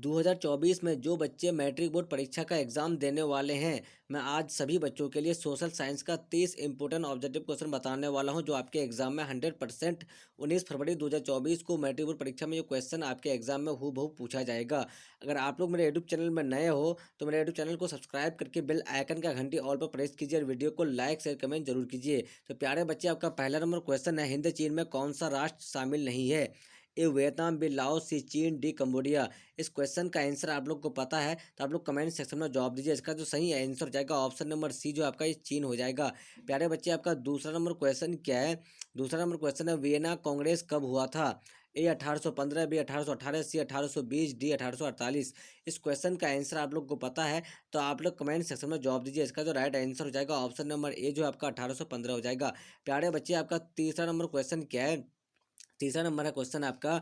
2024 में जो बच्चे मैट्रिक बोर्ड परीक्षा का एग्जाम देने वाले हैं, मैं आज सभी बच्चों के लिए सोशल साइंस का 30 इंपॉर्टेंट ऑब्जेक्टिव क्वेश्चन बताने वाला हूं, जो आपके एग्जाम में 100% 19 फरवरी 2024 को मैट्रिक बोर्ड परीक्षा में जो क्वेश्चन आपके एग्जाम में हूबहू पूछा जाएगा। अगर आप लोग मेरे यूट्यूब चैनल में नए हो तो मेरे यूट्यूब चैनल को सब्सक्राइब करके बेल आइकन का घंटी ऑल पर प्रेस कीजिए और वीडियो को लाइक शेयर कमेंट जरूर कीजिए। तो प्यारे बच्चे, आपका पहला नंबर क्वेश्चन है, हिंद चीन में कौन सा राष्ट्र शामिल नहीं है? ए वियतनाम, बी लाओस, सी चीन, डी कंबोडिया। इस क्वेश्चन का आंसर आप लोग को पता है तो आप लोग कमेंट सेक्शन में जवाब दीजिए। इसका जो सही आंसर हो जाएगा ऑप्शन नंबर सी, जो आपका ये चीन हो जाएगा। प्यारे बच्चे, आपका दूसरा नंबर क्वेश्चन क्या है? दूसरा नंबर क्वेश्चन है, वियना कांग्रेस कब हुआ था? ए 1815, बी 1818, सी 1820, डी 1848। इस क्वेश्चन का आंसर आप लोग को पता है तो आप लोग कमेंट सेक्शन में जवाब दीजिए। इसका जो राइट आंसर हो जाएगा ऑप्शन नंबर ए, जो आपका 1815 हो जाएगा। प्यारे बच्चे, आपका तीसरा नंबर क्वेश्चन क्या है? तीसरा नंबर का क्वेश्चन आपका,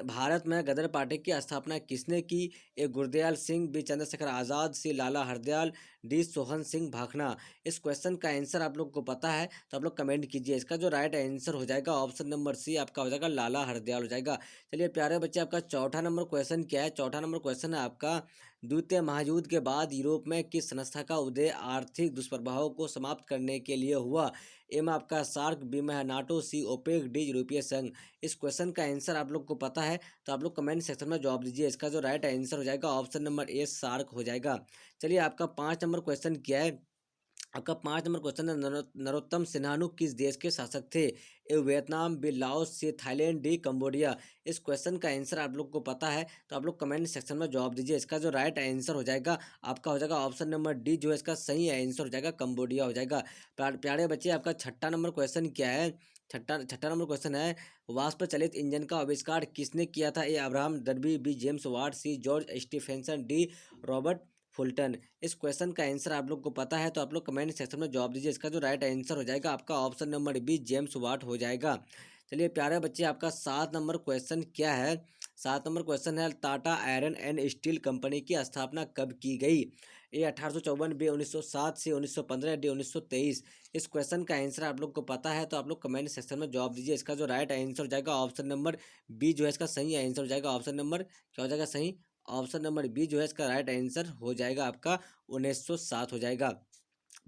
भारत में गदर पार्टी की स्थापना किसने की? ए गुरदयाल सिंह, बी चंद्रशेखर आज़ाद, सी लाला हरदयाल, डी सोहन सिंह भाखना। इस क्वेश्चन का आंसर आप लोग को पता है तो आप लोग कमेंट कीजिए। इसका जो राइट आंसर हो जाएगा ऑप्शन नंबर सी, आपका हो जाएगा लाला हरदयाल हो जाएगा। चलिए प्यारे बच्चे, आपका चौथा नंबर क्वेश्चन क्या है? चौथा नंबर क्वेश्चन है आपका, द्वितीय महायुद्ध के बाद यूरोप में किस संस्था का उदय आर्थिक दुष्प्रभावों को समाप्त करने के लिए हुआ? ए में आपका सार्क, बी में है नाटो, सी ओपेक, डी यूरोपीय संघ। इस क्वेश्चन का आंसर आप लोग को पता है तो आप लोग कमेंट सेक्शन में जवाब दीजिए। इसका जो राइट आंसर हो जाएगा ऑप्शन नंबर ए, सार्क हो जाएगा। चलिए, आपका 5 नंबर क्वेश्चन क्या है? आपका 5 नंबर क्वेश्चन है, नरोत्तम सिन्हानु किस देश के शासक थे? A Vietnam, B Laos, C Thailand, D Cambodia. इस क्वेश्चन का आंसर आप लोग को पता है तो आप लोग कमेंट सेक्शन में जवाब दीजिए। इसका जो राइट आंसर हो जाएगा आपका हो जाएगा ऑप्शन नंबर डी, जो है इसका सही आंसर हो जाएगा, कंबोडिया हो जाएगा। प्यारे बच्चे, आपका छठा नंबर क्वेश्चन क्या है? छठा छठा नंबर क्वेश्चन है, वाष्प चलित इंजन का आविष्कार किसने किया था? A Abraham Darby, B James Watt, C George Stephenson, D Robert Fulton. इस क्वेश्चन का आंसर आप लोग को पता है तो आप लोग कमेंट सेक्शन में जवाब दीजिए। इसका जो राइट आंसर हो जाएगा आपका option number B, James Watt हो जाएगा। चलिए प्यारे बच्चे, आपका 7 नंबर क्वेश्चन क्या है? 7 नंबर क्वेश्चन है, Tata iron and steel company की स्थापना कब की गई? ए 1854, बी 1907, सी 1915, डी 1923। इस क्वेश्चन का आंसर आप लोग को पता है तो आप लोग कमेंट सेक्शन में जवाब दीजिए। इसका जो राइट आंसर हो जाएगा ऑप्शन नंबर बी, जो है इसका सही आंसर हो जाएगा। ऑप्शन नंबर क्या हो जाएगा सही? ऑप्शन नंबर बी, जो है इसका राइट आंसर हो जाएगा आपका 1907 हो जाएगा।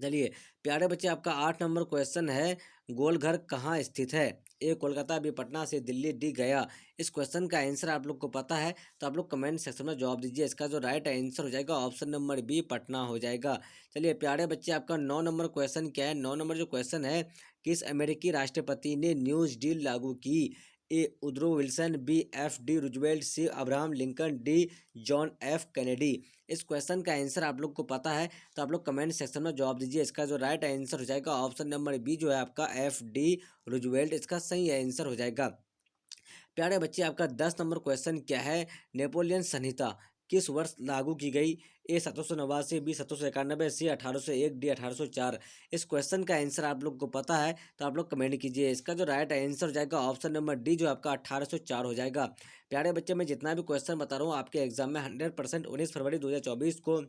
चलिए प्यारे बच्चे, आपका 8 नंबर क्वेश्चन है, गोलघर कहाँ स्थित है? ए कोलकाता, बी पटना, सी दिल्ली, डी गया। इस क्वेश्चन का आंसर आप लोग को पता है तो आप लोग कमेंट सेक्शन में जवाब दीजिए। इसका जो राइट आंसर हो जाएगा ऑप्शन नंबर बी, पटना हो जाएगा। चलिए प्यारे बच्चे, आपका 9 नंबर क्वेश्चन क्या है? 9 नंबर जो क्वेश्चन है, किस अमेरिकी राष्ट्रपति ने न्यूज डील लागू की? A Woodrow Wilson, B F D Roosevelt, C Abraham Lincoln, D John F Kennedy. इस क्वेश्चन का आंसर आप लोग को पता है तो आप लोग कमेंट सेक्शन में जवाब दीजिए। इसका जो राइट आंसर हो जाएगा ऑप्शन नंबर बी, जो है आपका एफ डी रूजवेल्ट, इसका सही आंसर हो जाएगा। प्यारे बच्चे, आपका 10 नंबर क्वेश्चन क्या है? नेपोलियन संहिता किस वर्ष लागू की गई? ए 1789, बी 1791, सी 1801, डी 1804। इस क्वेश्चन का आंसर आप लोग को पता है तो आप लोग कमेंट कीजिए। इसका जो राइट आंसर हो जाएगा ऑप्शन नंबर डी, जो आपका 1804 हो जाएगा। प्यारे बच्चे, मैं जितना भी क्वेश्चन बता रहा हूँ आपके एग्जाम में 100% 19 फरवरी 2024 को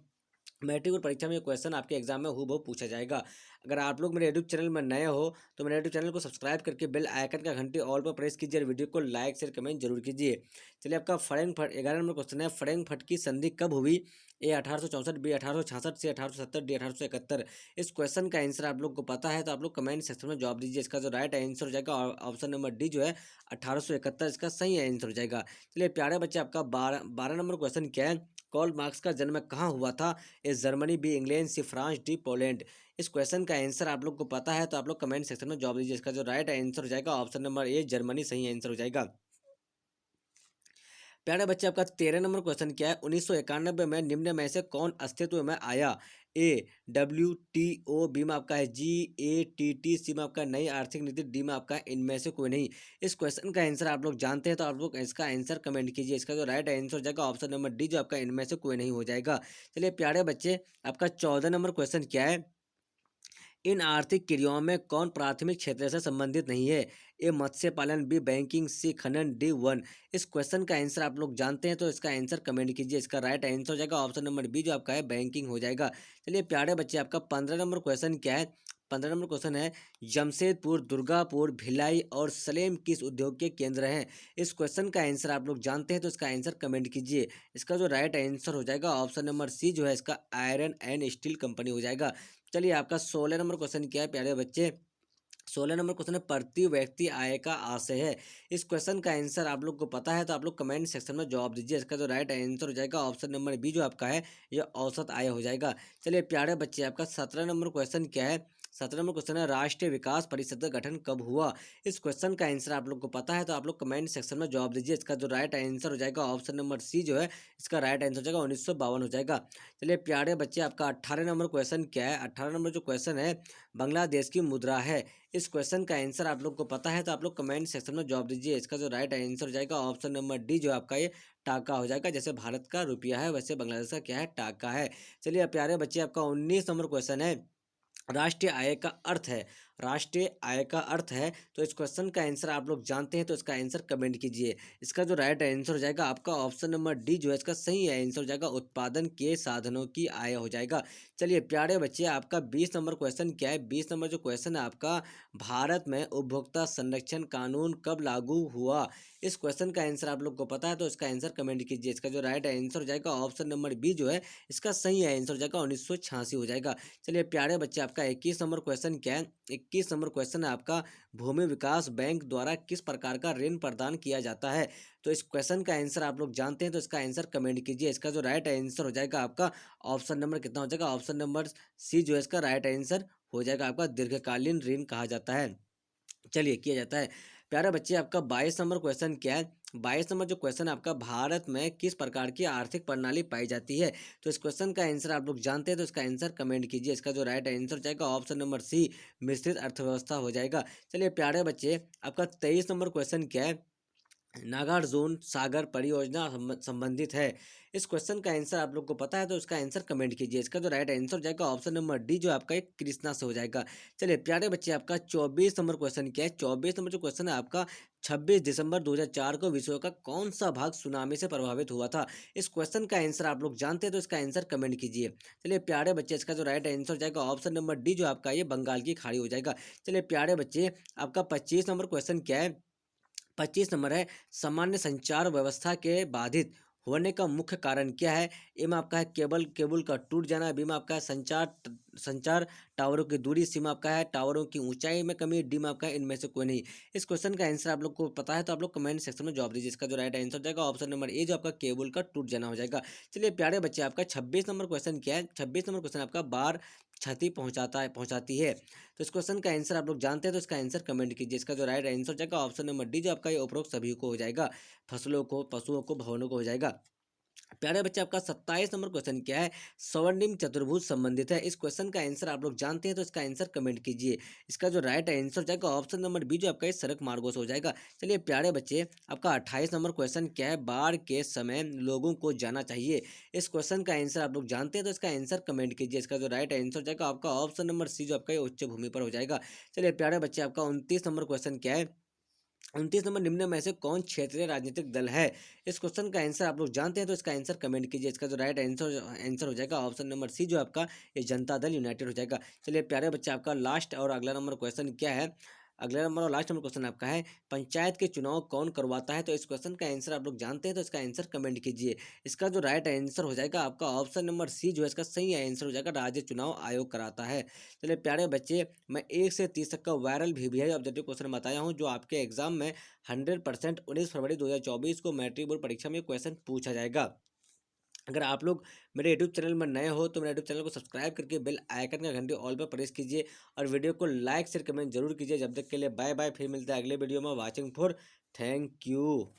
मैट्रिक और परीक्षा में ये क्वेश्चन आपके एग्जाम में हूबहू पूछा जाएगा। अगर आप लोग मेरे यूट्यूब चैनल में नए हो तो मेरे यूट्यूब चैनल को सब्सक्राइब करके बेल आइकन का घंटी ऑल पर प्रेस कीजिए और वीडियो को लाइक शेयर कमेंट जरूर कीजिए। चलिए, आपका फ्रैंकफर्ट 11 नंबर क्वेश्चन है, फ्रैंकफर्ट की संधि कब हुई? ए 1864, बी 1866, सी 1870, डी 1871। इस क्वेश्चन का आंसर आप लोग को पता है तो आप लोग कमेंट सेक्शन में जवाब दीजिए। इसका जो राइट आंसर हो जाएगा ऑप्शन नंबर डी, जो है 1871, इसका सही आंसर हो जाएगा। चलिए प्यारे बच्चे, आपका 12 नंबर क्वेश्चन क्या है? कार्ल मार्क्स का जन्म कहाँ हुआ था? A Germany, B England, C France, D Poland. इस क्वेश्चन का आंसर आप लोग को पता है तो आप लोग कमेंट सेक्शन में जवाब दीजिए। इसका जो राइट आंसर हो जाएगा ऑप्शन नंबर ए, जर्मनी सही आंसर हो जाएगा। प्यारे बच्चे, आपका 13 नंबर क्वेश्चन क्या है? 1991 में निम्न में से कौन अस्तित्व में आया? ए WTO, बी में आपका है GATT, सी में आपका नई आर्थिक नीति, डी में आपका इनमें से कोई नहीं। इस क्वेश्चन का आंसर आप लोग जानते हैं तो आप लोग इसका आंसर कमेंट कीजिए। इसका जो राइट आंसर हो जाएगा ऑप्शन नंबर डी, जो आपका इनमें से कोई नहीं हो जाएगा। चलिए प्यारे बच्चे, आपका 14 नंबर क्वेश्चन क्या है? इन आर्थिक क्रियाओं में कौन प्राथमिक क्षेत्र से संबंधित नहीं है? ए मत्स्य पालन, बी बैंकिंग, सी खनन, डी वन। इस क्वेश्चन का आंसर आप लोग जानते हैं तो इसका आंसर कमेंट कीजिए। इसका राइट आंसर हो जाएगा ऑप्शन नंबर बी, जो आपका है बैंकिंग हो जाएगा। चलिए प्यारे बच्चे, आपका 15 नंबर क्वेश्चन क्या है? 15 नंबर क्वेश्चन है, जमशेदपुर, दुर्गापुर, भिलाई और सलेम किस उद्योग के केंद्र हैं? इस क्वेश्चन का आंसर आप लोग जानते हैं तो इसका आंसर कमेंट कीजिए। इसका जो राइट आंसर हो जाएगा ऑप्शन नंबर सी जो है इसका आयरन एंड स्टील कंपनी हो जाएगा। चलिए आपका 16 नंबर क्वेश्चन क्या है प्यारे बच्चे? 16 नंबर क्वेश्चन है, प्रति व्यक्ति आय का आशय है। इस क्वेश्चन का आंसर आप लोग को पता है तो आप लोग कमेंट सेक्शन में जवाब दीजिए। इसका जो राइट आंसर हो जाएगा ऑप्शन नंबर बी जो आपका है ये औसत आय हो जाएगा। चलिए प्यारे बच्चे आपका 17 नंबर क्वेश्चन क्या है? 17 नंबर क्वेश्चन है, राष्ट्रीय विकास परिषद का गठन कब हुआ? इस क्वेश्चन का आंसर आप लोग को पता है तो आप लोग कमेंट सेक्शन में जवाब दीजिए। इसका जो राइट आंसर हो जाएगा ऑप्शन नंबर सी जो है इसका राइट आंसर हो जाएगा 1952 हो जाएगा। चलिए प्यारे बच्चे आपका 18 नंबर क्वेश्चन क्या है? 18 नंबर जो क्वेश्चन है, बांग्लादेश की मुद्रा है। इस क्वेश्चन का आंसर आप लोग को पता है तो आप लोग कमेंट सेक्शन में जवाब दीजिए। इसका जो राइट आंसर हो जाएगा ऑप्शन नंबर डी जो आपका ये टाका हो जाएगा। जैसे भारत का रुपया है वैसे बांग्लादेश का क्या है? टाका है। चलिए प्यारे बच्चे आपका 19 नंबर क्वेश्चन है, राष्ट्रीय आय का अर्थ है। राष्ट्रीय आय का अर्थ है तो इस क्वेश्चन का आंसर आप लोग जानते हैं तो इसका आंसर कमेंट कीजिए। इसका जो राइट आंसर हो जाएगा आपका ऑप्शन नंबर डी जो है इसका सही आंसर हो जाएगा, उत्पादन के साधनों की आय हो जाएगा। चलिए प्यारे बच्चे आपका 20 नंबर क्वेश्चन क्या है? 20 नंबर जो क्वेश्चन है आपका, भारत में उपभोक्ता संरक्षण कानून कब लागू हुआ? इस क्वेश्चन का आंसर आप लोग को पता है तो इसका आंसर कमेंट कीजिए। इसका जो राइट आंसर हो जाएगा ऑप्शन नंबर बी जो है इसका सही आंसर हो जाएगा, 1986 हो जाएगा। चलिए प्यारे बच्चे आपका 21 नंबर क्वेश्चन क्या है? 21 नंबर क्वेश्चन है आपका, भूमि विकास बैंक द्वारा किस प्रकार का ऋण प्रदान किया जाता है? तो इस क्वेश्चन का आंसर आप लोग जानते हैं तो इसका आंसर कमेंट कीजिए। इसका जो राइट आंसर हो जाएगा आपका ऑप्शन नंबर कितना हो जाएगा? ऑप्शन नंबर सी जो है इसका राइट आंसर हो जाएगा आपका, दीर्घकालीन ऋण कहा जाता है। चलिए किया जाता है। प्यारे बच्चे आपका 22 नंबर क्वेश्चन क्या है? 22 नंबर जो क्वेश्चन है आपका, भारत में किस प्रकार की आर्थिक प्रणाली पाई जाती है? तो इस क्वेश्चन का आंसर आप लोग जानते हैं तो इसका आंसर कमेंट कीजिए। इसका जो राइट आंसर हो जाएगा ऑप्शन नंबर सी, मिश्रित अर्थव्यवस्था हो जाएगा। चलिए प्यारे बच्चे आपका 23 नंबर क्वेश्चन क्या है? नागार्जुन सागर परियोजना संबंधित है। इस क्वेश्चन का आंसर आप लोग को पता है तो इसका आंसर कमेंट कीजिए। इसका जो राइट आंसर हो जाएगा ऑप्शन नंबर डी जो आपका एक कृष्णा से हो जाएगा। चलिए प्यारे बच्चे आपका 24 नंबर क्वेश्चन क्या है? 24 नंबर जो क्वेश्चन है आपका, 26 दिसंबर 2004 को विश्व का कौन सा भाग सुनामी से प्रभावित हुआ था? इस क्वेश्चन का आंसर आप लोग जानते हैं तो इसका आंसर कमेंट कीजिए। चलिए प्यारे बच्चे इसका जो राइट आंसर हो जाएगा ऑप्शन नंबर डी जो आपका ये बंगाल की खाड़ी हो जाएगा। चलिए प्यारे बच्चे आपका 25 नंबर क्वेश्चन क्या है? 25 नंबर है, सामान्य संचार व्यवस्था के बाधित होने का मुख्य कारण क्या है? ए में आपका है केबल केबल का टूट जाना, बी में आपका है संचार टावरों की दूरी, सी में आपका है टावरों की ऊंचाई में कमी, डी में आपका है इनमें से कोई नहीं। इस क्वेश्चन का आंसर आप लोग को पता है तो आप लोग कमेंट सेक्शन में जवाब दीजिए। इसका जो राइट आंसर हो जाएगा ऑप्शन नंबर ए जो आपका केबल का टूट जाना हो जाएगा। चलिए प्यारे बच्चे आपका 26 नंबर क्वेश्चन क्या है? 26 नंबर क्वेश्चन आपका, बार क्षति पहुंचाती है। तो इस क्वेश्चन का आंसर आप लोग जानते हैं तो इसका आंसर कमेंट कीजिए। इसका जो राइट आंसर हो जाएगा ऑप्शन नंबर डी जो आपका ये उपरोक्त सभी को हो जाएगा, फसलों को, पशुओं को, भवनों को हो जाएगा। प्यारे बच्चे आपका 27 नंबर क्वेश्चन क्या है? स्वर्णिम चतुर्भुज संबंधित है। इस क्वेश्चन का आंसर आप लोग जानते हैं तो इसका आंसर कमेंट कीजिए। इसका जो राइट आंसर हो जाएगा ऑप्शन नंबर बी जो आपका ये सड़क मार्गों से हो जाएगा। चलिए प्यारे बच्चे आपका 28 नंबर क्वेश्चन क्या है? बाढ़ के समय लोगों को जाना चाहिए। इस क्वेश्चन का आंसर आप लोग जानते हैं तो इसका आंसर कमेंट कीजिए। इसका जो राइट आंसर हो जाएगा आपका ऑप्शन नंबर सी जो आपका ये उच्च भूमि पर हो जाएगा। चलिए प्यारे बच्चे आपका 29 नंबर क्वेश्चन क्या है? 29 नंबर, निम्न में से कौन क्षेत्रीय राजनीतिक दल है? इस क्वेश्चन का आंसर आप लोग जानते हैं तो इसका आंसर कमेंट कीजिए। इसका जो राइट आंसर हो जाएगा ऑप्शन नंबर सी जो आपका ये जनता दल यूनाइटेड हो जाएगा। चलिए प्यारे बच्चे आपका लास्ट और अगला नंबर क्वेश्चन क्या है? अगला नंबर और लास्ट नंबर क्वेश्चन आपका है, पंचायत के चुनाव कौन करवाता है? तो इस क्वेश्चन का आंसर आप लोग जानते हैं तो इसका आंसर कमेंट कीजिए। इसका जो राइट आंसर हो जाएगा आपका ऑप्शन नंबर सी जो है इसका सही आंसर हो जाएगा, राज्य चुनाव आयोग कराता है। चलिए प्यारे बच्चे मैं 1 से 30 तक का वायरल वीवीआई ऑब्जेक्टिव क्वेश्चन बताया हूँ जो आपके एग्जाम में 100% 19 फरवरी 2024 को मैट्रिक बोर्ड परीक्षा में क्वेश्चन पूछा जाएगा। अगर आप लोग मेरे यूट्यूब चैनल में नए हो तो मेरे यूट्यूब चैनल को सब्सक्राइब करके बेल आइकन का घंटी ऑल पर प्रेस कीजिए और वीडियो को लाइक शेयर कमेंट जरूर कीजिए। जब तक के लिए बाय बाय, फिर मिलते हैं अगले वीडियो में। Watching for, thank you.